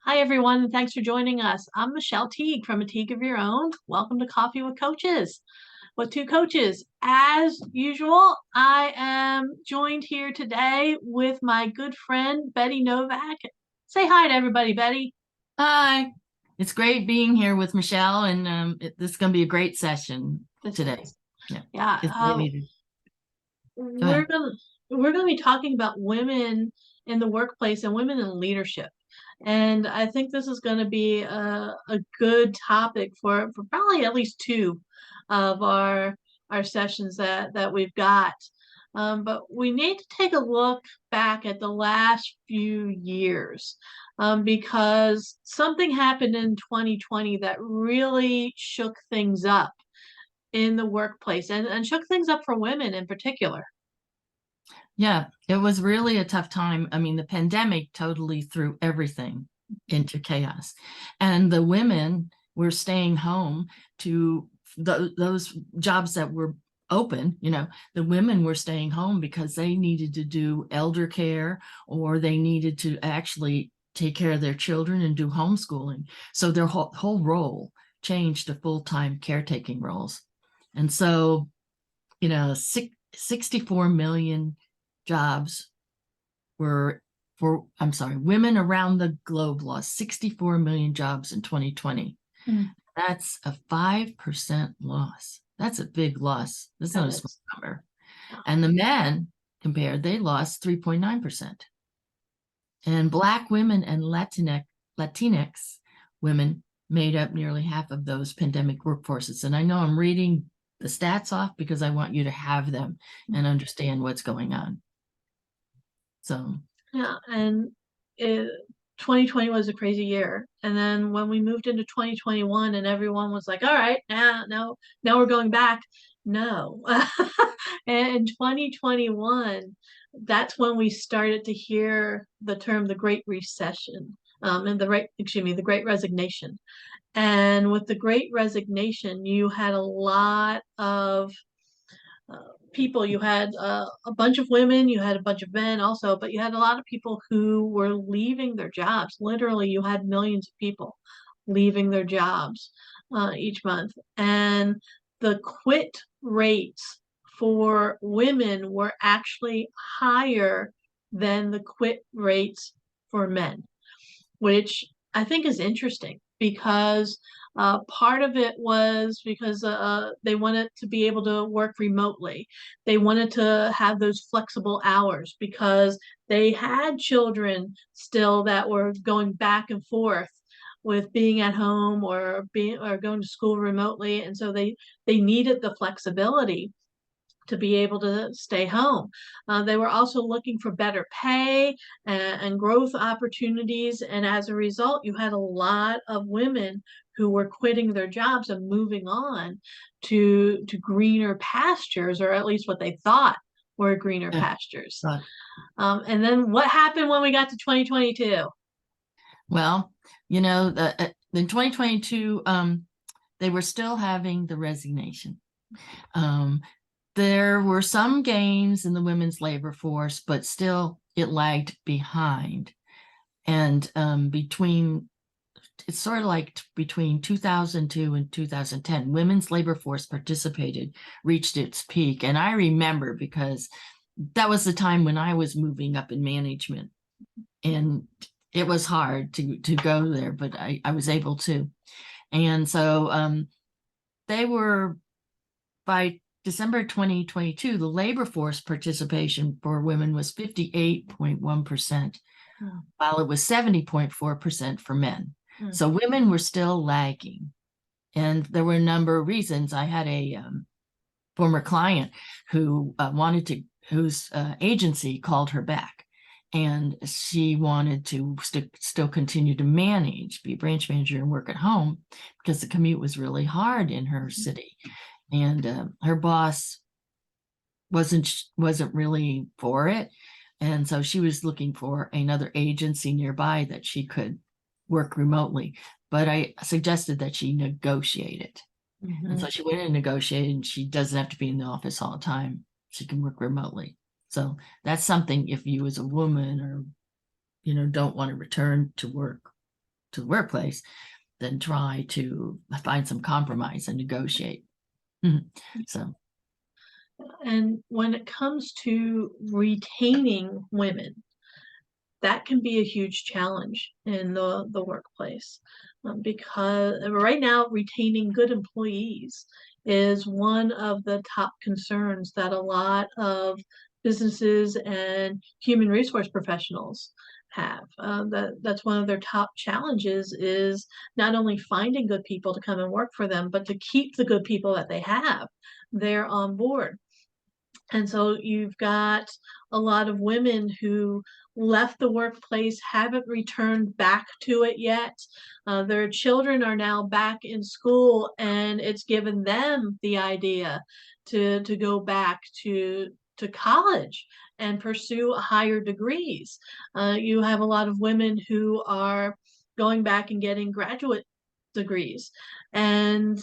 Hi, everyone, and thanks for joining us. I'm Michelle Teague from A Teague of Your Own. Welcome to Coffee with Coaches, with two coaches. As usual, I am joined here today with my good friend, Betty Novak. Say hi to everybody, Betty. Hi, it's great being here with Michelle, and this is going to be a great session This today. is, Yeah, yeah, it's really needed. Go we're ahead. gonna we're gonna be talking about women in the workplace and women in leadership. And I think this is going to be a good topic for probably at least two of our sessions that we've got. But we need to take a look back at the last few years because something happened in 2020 that really shook things up in the workplace and shook things up for women in particular. Yeah, it was really a tough time. I mean, the pandemic totally threw everything into chaos, and the women were staying home to those jobs that were open. The women were staying home because they needed to do elder care, or they needed to actually take care of their children and do homeschooling. So their whole role changed to full-time caretaking roles. And so, 64 million jobs were I'm sorry, women around the globe lost 64 million jobs in 2020. Mm. That's a 5% loss. That's a big loss. That's That not a small is. number. And the men compared, they lost 3.9%. And Black women and Latinx women made up nearly half of those pandemic workforces. And I know I'm reading the stats off because I want you to have them and understand what's going on. So, Yeah, and it, 2020 was a crazy year. And then when we moved into 2021 and everyone was like, all right, now we're going back. No. And in 2021, that's when we started to hear the term the Great Recession, and the Great Resignation. And with the Great Resignation, you had a lot of people. You had a bunch of women, you had a bunch of men also, but you had a lot of people who were leaving their jobs. Literally, you had millions of people leaving their jobs each month. And the quit rates for women were actually higher than the quit rates for men, which I think is interesting because part of it was because they wanted to be able to work remotely. They wanted to have those flexible hours because they had children still that were going back and forth with being at home or going to school remotely, and so they needed the flexibility to be able to stay home. They were also looking for better pay and growth opportunities. And as a result, you had a lot of women who were quitting their jobs and moving on to greener pastures, or at least what they thought were greener yeah, pastures. but, And then what happened when we got to 2022? well, in 2022, they were still having the resignation. Um, there were some gains in the women's labor force, but still it lagged behind. And it's sort of like between 2002 and 2010, women's labor force reached its peak. And I remember because that was the time when I was moving up in management, and it was hard to go there, but I was able to. And so they were by December 2022, the labor force participation for women was 58.1%, while it was 70.4% for men. Mm. So women were still lagging. And there were a number of reasons. I had a former client who whose agency called her back. And she wanted to still continue to be a branch manager and work at home because the commute was really hard in her city. And her boss wasn't really for it. And so she was looking for another agency nearby that she could work remotely. But I suggested that she negotiate it. And Mhm. so she went and negotiated, and she doesn't have to be in the office all the time. She can work remotely. So that's something if you as a woman or, don't want to return to work. to the workplace than try to find some compromise and negotiate. So, And when it comes to retaining women, that can be a huge challenge in the workplace, because right now retaining good employees is one of the top concerns that a lot of businesses and human resource professionals have. That's one of their top challenges, is not only finding good people to come and work for them, but to keep the good people that they have there on board. And so you've got a lot of women who left the workplace, haven't returned back to it yet. Their children are now back in school, and it's given them the idea to go back to college and pursue higher degrees. You have a lot of women who are going back and getting graduate degrees, and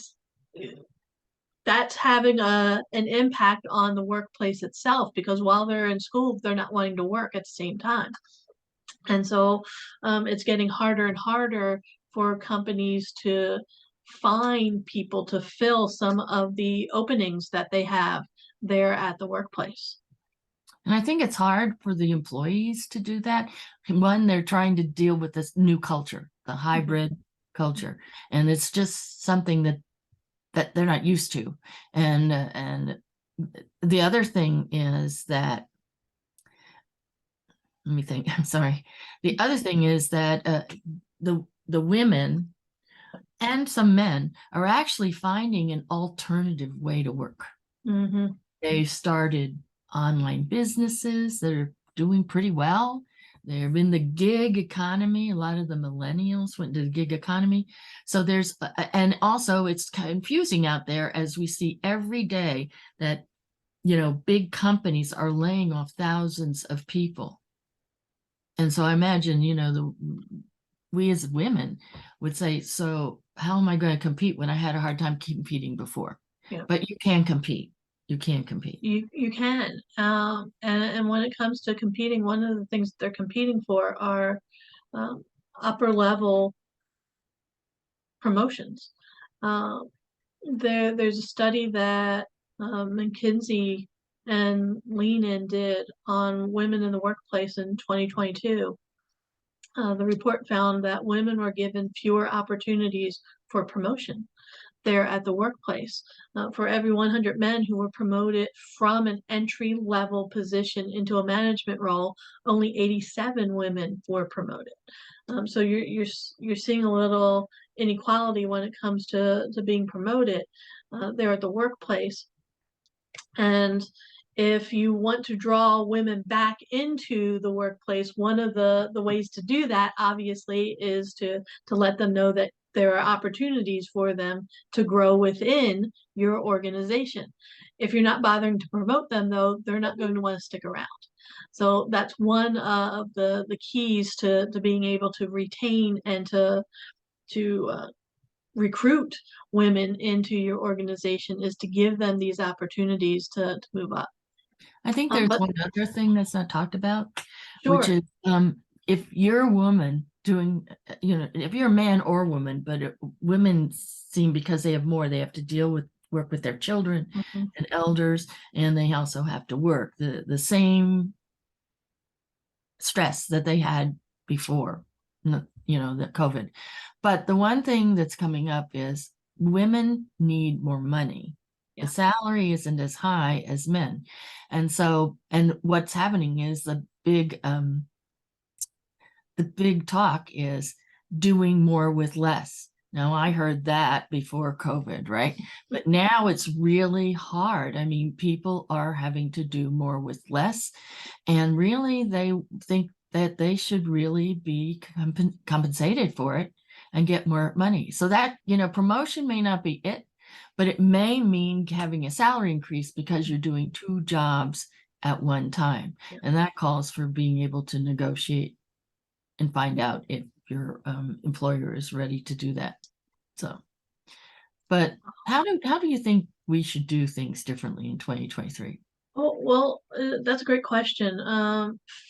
that's having an impact on the workplace itself, because while they're in school, they're not wanting to work at the same time. And so it's getting harder and harder for companies to find people to fill some of the openings that they have there at the workplace. and I think it's hard for the employees to do that. One, they're trying to deal with this new culture, the hybrid culture, and it's just something that they're not used to. And the other thing is that, let me think, I'm sorry. The other thing is that the women and some men are actually finding an alternative way to work. Mm-hmm. They've started online businesses that are doing pretty well. They're in the gig economy. A lot of the millennials went to the gig economy. So there's, and also it's confusing out there, as we see every day that, big companies are laying off thousands of people. And so I imagine, we as women would say, so how am I going to compete when I had a hard time competing before? Yeah. But you can compete. You can compete. You can. And when it comes to competing, one of the things they're competing for are upper level promotions. There's a study that McKinsey and Lean In did on women in the workplace in 2022. The report found that women were given fewer opportunities for promotion there at the workplace. For every 100 men who were promoted from an entry level position into a management role, only 87 women were promoted. So you're seeing a little inequality when it comes to being promoted there at the workplace. And if you want to draw women back into the workplace, one of the ways to do that, obviously, is to let them know that there are opportunities for them to grow within your organization. If you're not bothering to promote them, though, they're not going to want to stick around. So that's one of the keys to being able to retain and to recruit women into your organization, is to give them these opportunities to move up. I think there's But one other thing that's not talked about, which sure. is if you're a woman doing, if you're a man or woman, but women seem, because they have more, they have to work with their children Mhm. and elders, and they also have to work the same stress that they had before, the COVID. But the one thing that's coming up is women need more money. Yeah. The salary isn't as high as men. And so, and what's happening is the big talk is doing more with less. Now, I heard that before COVID, right? But now it's really hard. I mean, people are having to do more with less, and really they think that they should really be compensated for it and get more money. So that, promotion may not be it, but it may mean having a salary increase because you're doing two jobs at one time. Yeah. And that calls for being able to negotiate and find out if your employer is ready to do that. So, but how do you think we should do things differently in 2023? Oh, well, that's a great question.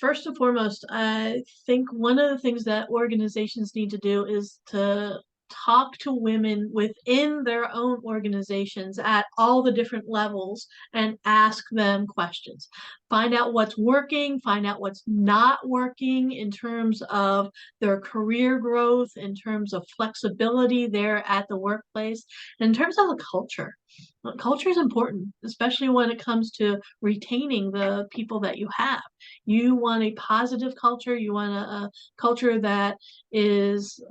First and foremost, I think one of the things that organizations need to do is to talk to women within their own organizations at all the different levels and ask them questions. Find out what's working, find out what's not working in terms of their career growth, in terms of flexibility there at the workplace, in terms of the culture. Culture is important, especially when it comes to retaining the people that you have. You want a positive culture. You want a culture that is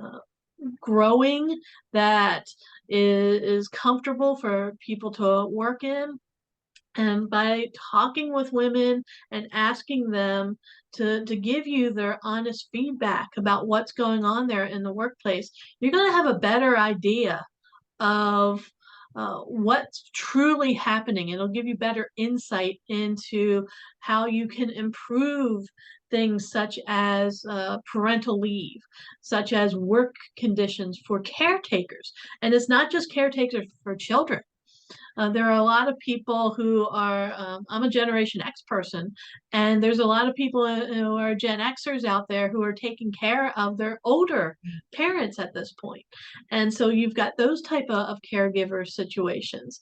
growing, that is comfortable for people to work in. And by talking with women and asking them to give you their honest feedback about what's going on there in the workplace, you're going to have a better idea of what's truly happening. It'll give you better insight into how you can improve things such as parental leave, such as work conditions for caretakers. And it's not just caretakers for children. There are a lot of people who are, I'm a Generation X person, and there's a lot of people who are Gen Xers out there who are taking care of their older parents at this point. And so you've got those type of caregiver situations.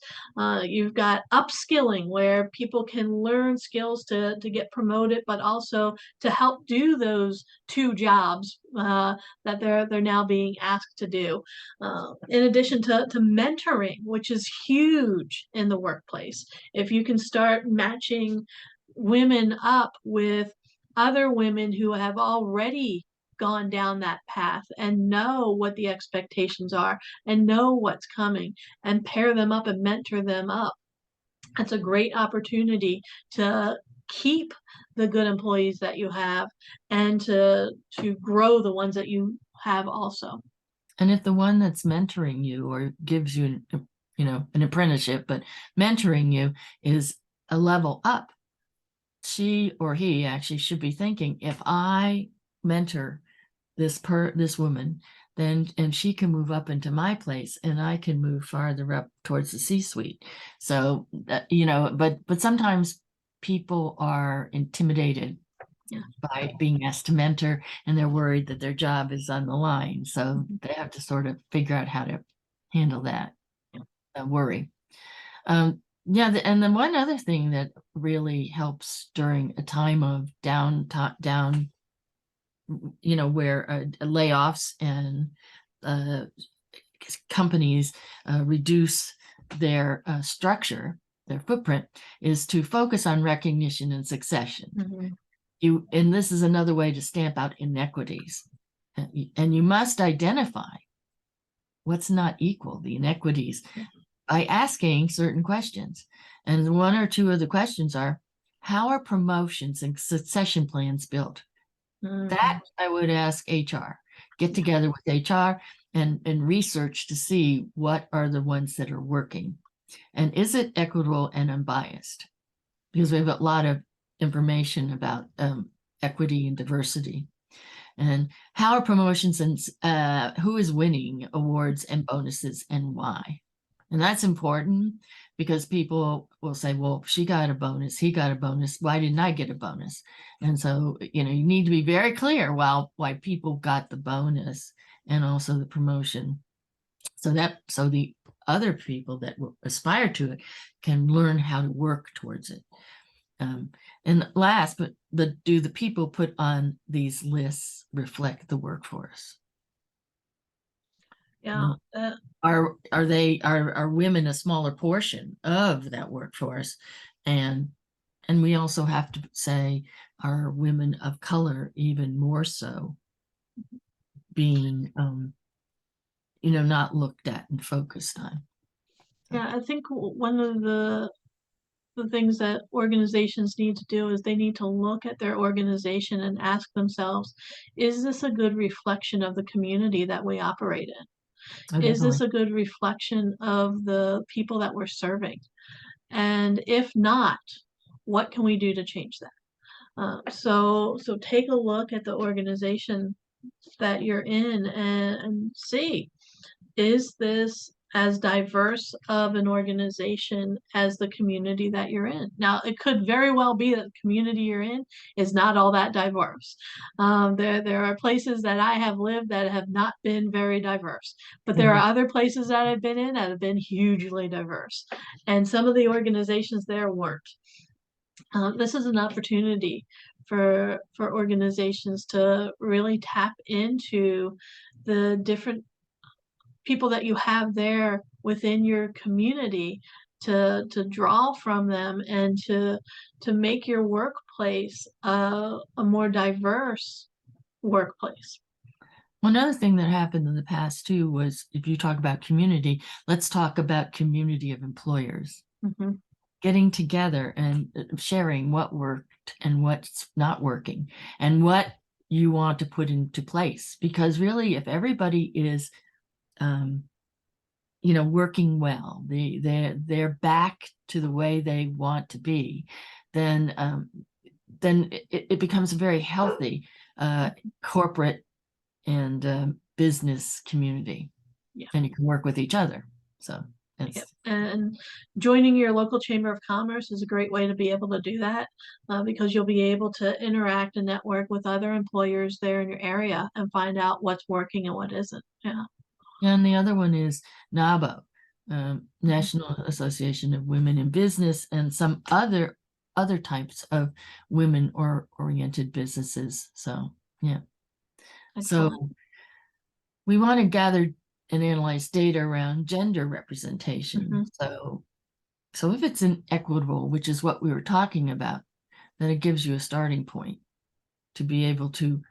You've got upskilling where people can learn skills to get promoted, but also to help do those two jobs that they're now being asked to do. In addition to mentoring, which is huge in the workplace. If you can start matching women up with other women who have already gone down that path and know what the expectations are and know what's coming and pair them up and mentor them up, that's a great opportunity to keep the good employees that you have and to grow the ones that you have also. And if the one that's mentoring you or gives you an apprenticeship, but mentoring you is a level up, she or he actually should be thinking, if I mentor this woman, then and she can move up into my place and I can move farther up towards the C-suite. So but sometimes people are intimidated by being asked to mentor, and they're worried that their job is on the line. So they have to sort of figure out how to handle that worry. And then one other thing that really helps during a time of down, where layoffs and companies reduce their structure, their footprint, is to focus on recognition and succession. And this is another way to stamp out inequities. And you must identify what's not equal, the inequities, by asking certain questions. And one or two of the questions are, how are promotions and succession plans built? That I would ask HR. Get together with HR and research to see what are the ones that are working. And is it equitable and unbiased? Because we have a lot of information about equity and diversity. And how are promotions and who is winning awards and bonuses and why? And that's important because people will say, well, she got a bonus, he got a bonus, why didn't I get a bonus? And so, you need to be very clear why people got the bonus and also the promotion. So the other people that will aspire to it can learn how to work towards it. And last, but do the people put on these lists reflect the workforce? Yeah. Are women a smaller portion of that workforce? And we also have to say, are women of color even more so being not looked at and focused on? Yeah, I think one of the things that organizations need to do is they need to look at their organization and ask themselves, is this a good reflection of the community that we operate in? Oh, Is this definitely. a good reflection of the people that we're serving? And if not, what can we do to change that? So take a look at the organization that you're in and see, is this as diverse of an organization as the community that you're in. Now, it could very well be that the community you're in is not all that diverse. There are places that I have lived that have not been very diverse, but there Mhm. are other places that I've been in that have been hugely diverse, and some of the organizations there weren't. This is an opportunity for organizations to really tap into the different people that you have there within your community, to draw from them and to make your workplace a more diverse workplace. Well, another thing that happened in the past too was, if you talk about community, let's talk about community of employers. Mhm. Getting together and sharing what worked and what's not working and what you want to put into place. Because really, if everybody is, um, working well, they're back to the way they want to be, then it becomes a very healthy corporate and business community, Yeah. and you can work with each other. So Yep. it's And joining your local chamber of commerce is a great way to be able to do that, because you'll be able to interact and network with other employers there in your area and find out what's working and what isn't. Yeah. and the other one is NABO, Mhm. National Association of Women in Business, and some other types of women or oriented businesses. So yeah. Excellent. So we want to gather and analyze data around gender representation. Mhm. So if it's inequitable, which is what we were talking about, then it gives you a starting point to be able to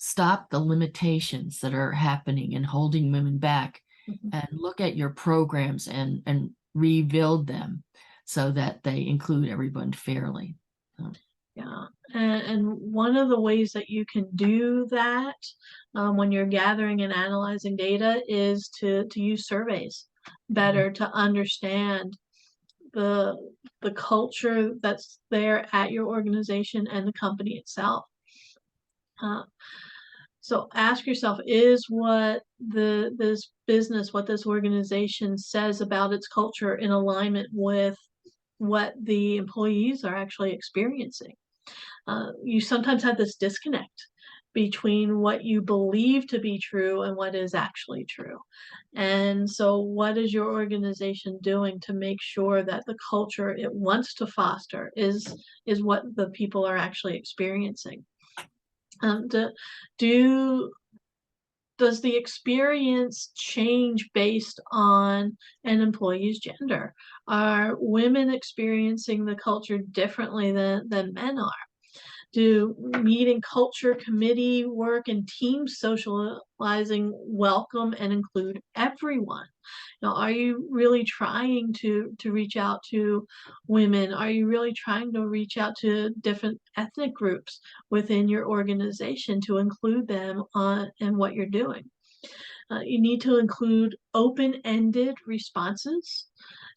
stop the limitations that are happening and holding women back, Mhm. and look at your programs and rebuild them so that they include everyone fairly. So, Yeah, and one of the ways that you can do that, when you're gathering and analyzing data, is to use surveys better to understand the the culture that's there at your organization and the company itself. Uh, so ask yourself, is what this business, what this organization says about its culture in alignment with what the employees are actually experiencing? You sometimes have this disconnect between what you believe to be true and what is actually true. And so, what is your organization doing to make sure that the culture it wants to foster is what the people are actually experiencing? Do, do does the experience change based on an employee's gender? Are women experiencing the culture differently than men are? Do meeting culture committee work and team socializing welcome and include everyone? Now, are you really trying to reach out to women? Are you really trying to reach out to different ethnic groups within your organization to include them on in what you're doing? You need to include open-ended responses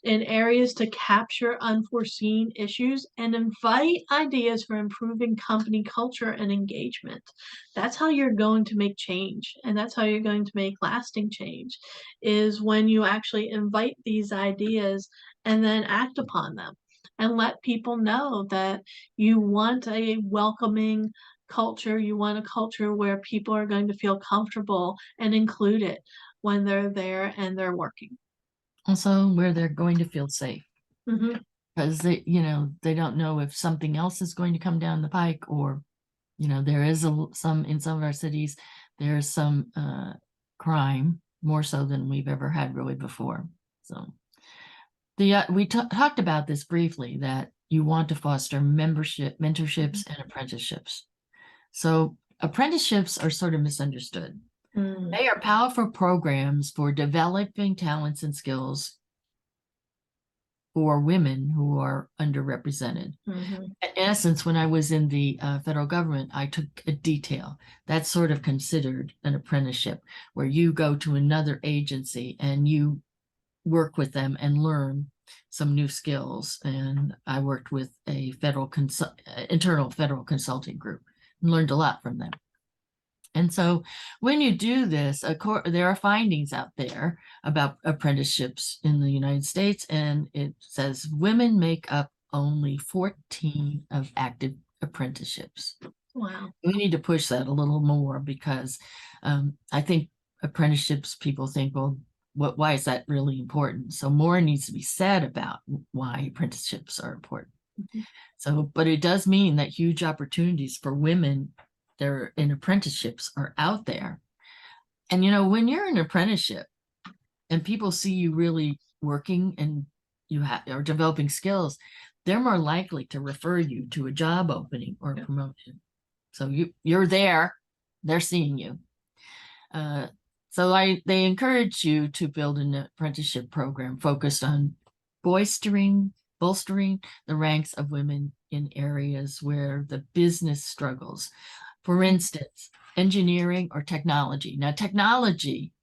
in areas to capture unforeseen issues and invite ideas for improving company culture and engagement. That's how you're going to make change, and that's how you're going to make lasting change, is when you actually invite these ideas and then act upon them and let people know that you want a welcoming culture, you want a culture where people are going to feel comfortable and included when they're there and they're working. also where they're going to feel safe, Mhm. because they don't know if something else is going to come down the pike, or there is some in some of our cities, there's some crime, more so than we've ever had really before. So we talked about this briefly, that you want to foster mentorships and apprenticeships. So apprenticeships are sort of misunderstood. Mm, They are powerful programs for developing talents and skills for women who are underrepresented. mhm. In essence, when I was in the federal government, I took a detail. That's sort of considered an apprenticeship, where you go to another agency and you work with them and learn some new skills. And I worked with a internal federal consulting group and learned a lot from them. And so when you do this, there are findings out there about apprenticeships in the United States, and it says women make up only 14 of active apprenticeships. Wow. We need to push that a little more because I think apprenticeships, people think, well, why is that really important? So more needs to be said about why apprenticeships are important. Mhm. So, but it does mean that huge opportunities for women there in apprenticeships are out there. And when you're in an apprenticeship and people see you really working and you are developing skills, they're more likely to refer you to a job opening or Yeah. promotion. So you're there, they're seeing you. So they encourage you to build an apprenticeship program focused on bolstering the ranks of women in areas where the business struggles. For instance, engineering or technology. Now, technology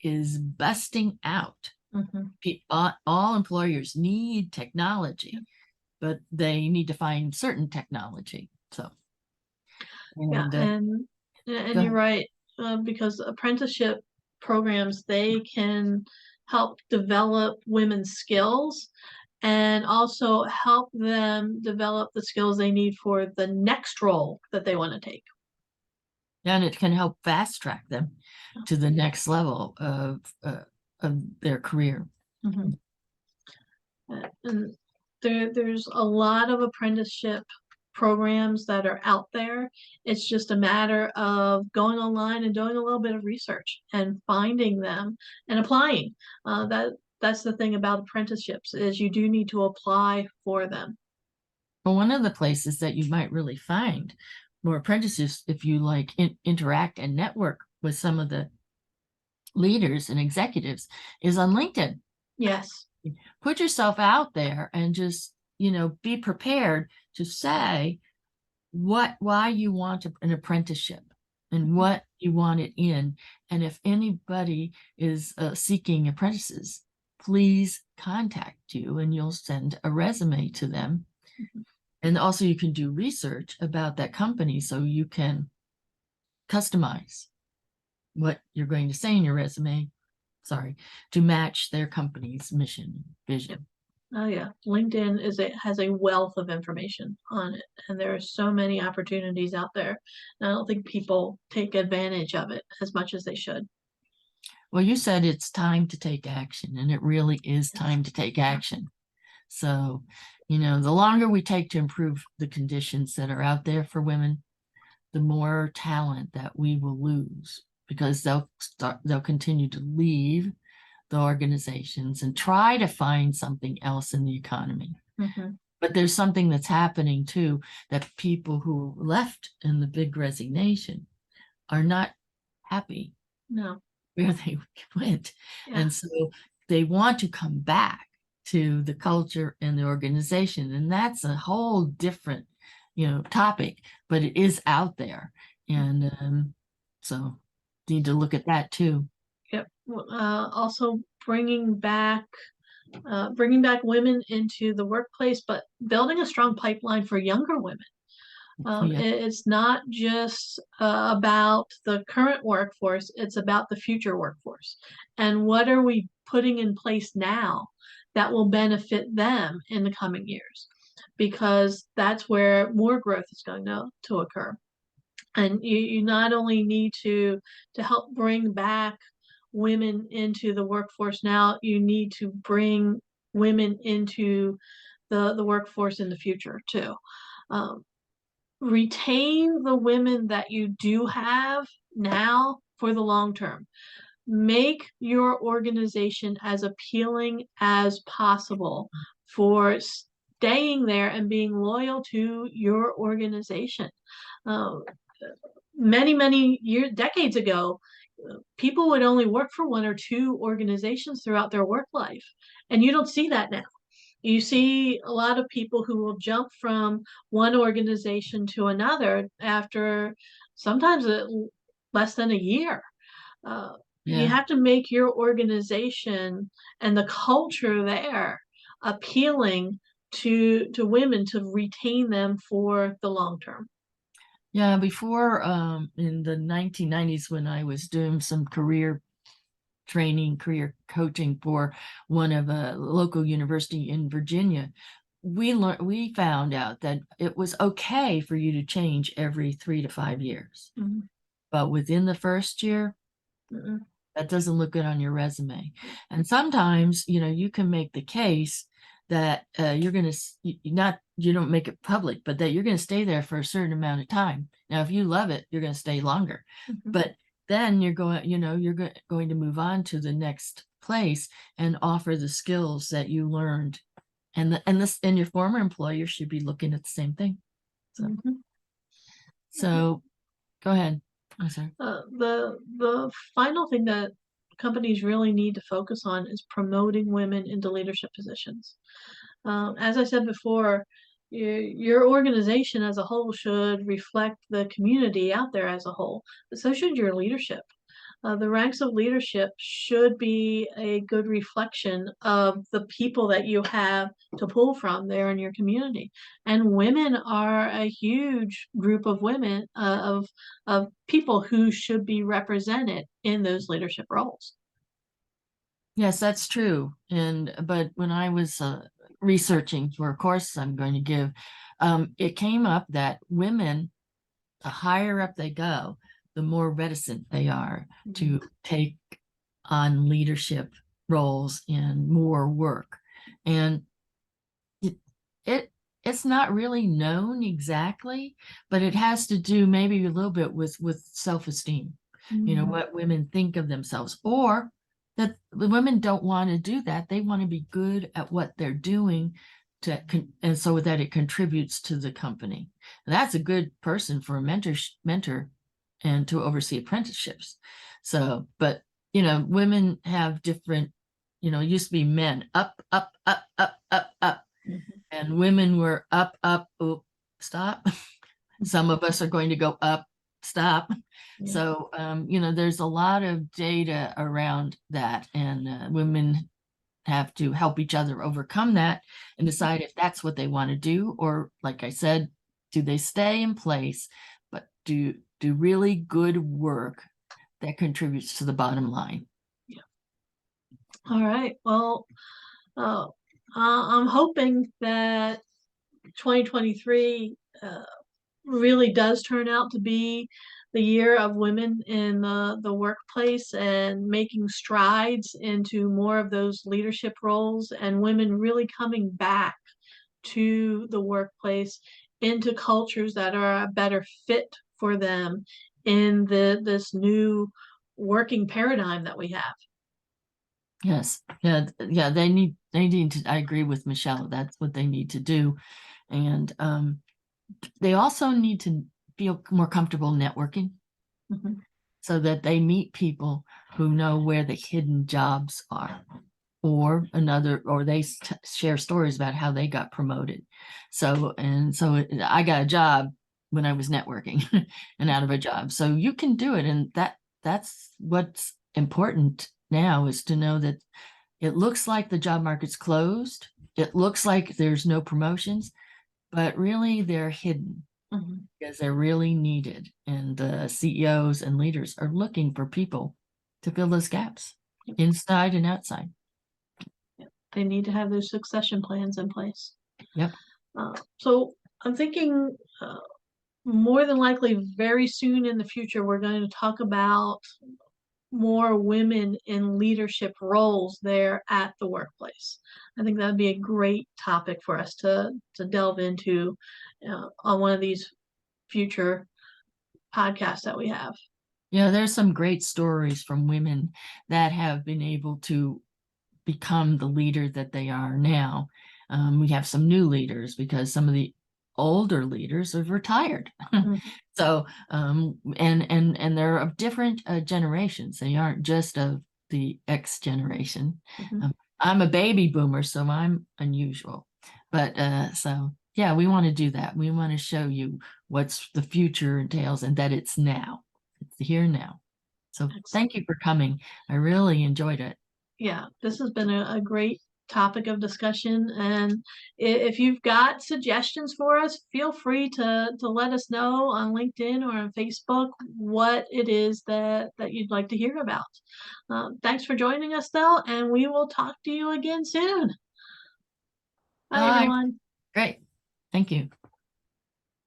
is busting out. Mhm. All employers need technology, but they need to find certain technology. So, Yeah, and and go you're ahead. right, because apprenticeship programs, they can help develop women's skills and also help them develop the skills they need for the next role that they want to take. And it can help fast track them to the next level of their career. Mhm. And there's a lot of apprenticeship programs that are out there. It's just a matter of going online and doing a little bit of research and finding them and applying. That's the thing about apprenticeships is you do need to apply for them. But one of the places that you might really find more apprentices, if you like interact and network with some of the leaders and executives, is on LinkedIn. Yes. Put yourself out there and just, be prepared to say why you want an apprenticeship and what you want it in. And if anybody is seeking apprentices, please contact you and you'll send a resume to them. And also you can do research about that company so you can customize what you're going to say in your resume, to match their company's mission, vision. Oh yeah, LinkedIn has a wealth of information on it, and there are so many opportunities out there. And I don't think people take advantage of it as much as they should. Well, you said it's time to take action, and it really is time to take action. So, the longer we take to improve the conditions that are out there for women, the more talent that we will lose because they'll continue to leave the organizations and try to find something else in the economy. Mhm. But there's something that's happening too, that people who left in the big resignation are not happy No, where they went. yeah, And so they want to come back to the culture and the organization. And that's a whole different, topic, but it is out there. And so need to look at that too. yep. Also bringing back women into the workplace, but building a strong pipeline for younger women. Yeah. It's not just about the current workforce, it's about the future workforce. And what are we putting in place now that will benefit them in the coming years? Because that's where more growth is going to occur. And you not only need to help bring back women into the workforce now, you need to bring women into the workforce in the future too. Um, Retain the women that you do have now for the long term. Make your organization as appealing as possible for staying there and being loyal to your organization. Uh, many years, decades ago, people would only work for one or two organizations throughout their work life, and you don't see that now. You see a lot of people who will jump from one organization to another after sometimes less than a year. You Yeah. have to make your organization and the culture there appealing to women to retain them for the long term. Yeah, before in the 1990s when I was doing some career training, career coaching for one of a local university in Virginia, we found out that it was okay for you to change every 3 to 5 years. Mhm. But within the first year, Mm-mm. that doesn't look good on your resume. And sometimes, you can make the case that you're going to not, you don't make it public, but that you're going to stay there for a certain amount of time. Now, if you love it, you're going to stay longer. Mhm. But then you're going to move on to the next place and offer the skills that you learned. And your former employer should be looking at the same thing. So, Mhm. so go ahead. I'm sorry. The final thing that companies really need to focus on is promoting women into leadership positions. As I said before, your organization as a whole should reflect the community out there as a whole, but so should your leadership. The ranks of leadership should be a good reflection of the people that you have to pull from there in your community. And women are a huge group of women, of people who should be represented in those leadership roles. Yes, that's true. But when I was researching for a course I'm going to give, it came up that women, the higher up they go, the more reticent they are to take on leadership roles and more work. And it, it it's not really known exactly, but it has to do maybe a little bit with self-esteem. Mhm. What women think of themselves, or that the women don't want to do that. They want to be good at what they're doing and so that it contributes to the company. And that's a good person for a mentor and to oversee apprenticeships. So, but women have different, it used to be men up, up, up, up, up, up, Mhm. and women were up, up, oop, stop. Some of us are going to go up, stop. Yeah. So, there's a lot of data around that, and women have to help each other overcome that and decide if that's what they want to do, or like I said, do they stay in place, but do really good work that contributes to the bottom line. Yeah. All right. Well, I'm hoping that 2023 really does turn out to be the year of women in the workplace and making strides into more of those leadership roles, and women really coming back to the workplace, into cultures that are a better fit for them in this new working paradigm that we have. Yes. Yeah. Yeah. They need to, I agree with Michelle. That's what they need to do. And they also need to feel more comfortable networking Mhm. so that they meet people who know where the hidden jobs are, or they share stories about how they got promoted. So I got a job when I was networking and out of a job. So you can do it. And that's what's important now, is to know that it looks like the job market's closed. It looks like there's no promotions, but really they're hidden Mhm. because they're really needed. And the CEOs and leaders are looking for people to fill those gaps inside and outside. They need to have those succession plans in place. Yep. So I'm thinking more than likely very soon in the future, we're going to talk about more women in leadership roles there at the workplace. I think that would be a great topic for us to delve into on one of these future podcasts that we have. Yeah, there's some great stories from women that have been able to become the leader that they are now. We have some new leaders because some of the older leaders have retired. Mhm. So, and they're of different generations. They aren't just of the X generation. Mhm. Um, I'm a baby boomer, so I'm unusual. But so yeah, we want to do that. We want to show you what's the future entails and that it's now. It's the here and now. So Excellent. thank you for coming. I really enjoyed it. Yeah, this has been a great topic of discussion. And if you've got suggestions for us, feel free to let us know on LinkedIn or on Facebook what it is that you'd like to hear about. Thanks for joining us, though, and we will talk to you again soon. Bye, Bye. everyone. Great. Thank you.